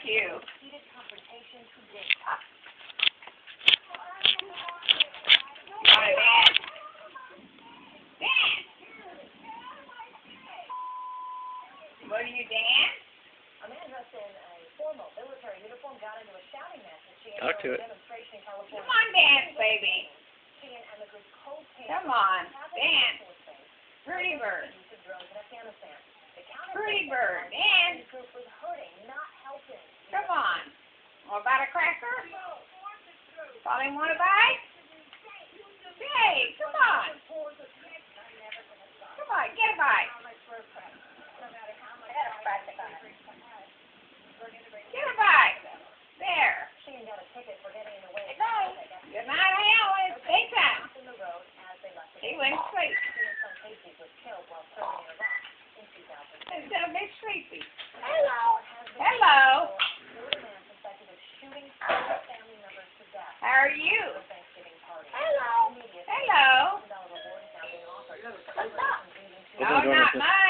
you. Want to dance? Dance. What do you dance? A man dressed in a formal military uniform got into a shouting match at Talk to it. demonstration in California. Come on, dance, baby. Come on, dance. Pretty bird. Pretty bird, dance. Come on. What about a cracker? Probably want a bite? Hey, come on. Come on, get a bite. Get a bite. There. Good night, Hal. It's daytime. He went to sleep. He's a bit sleepy. Hello. Hello. How are you? Hello. Hello. Open the No, door, not Nicholas. much.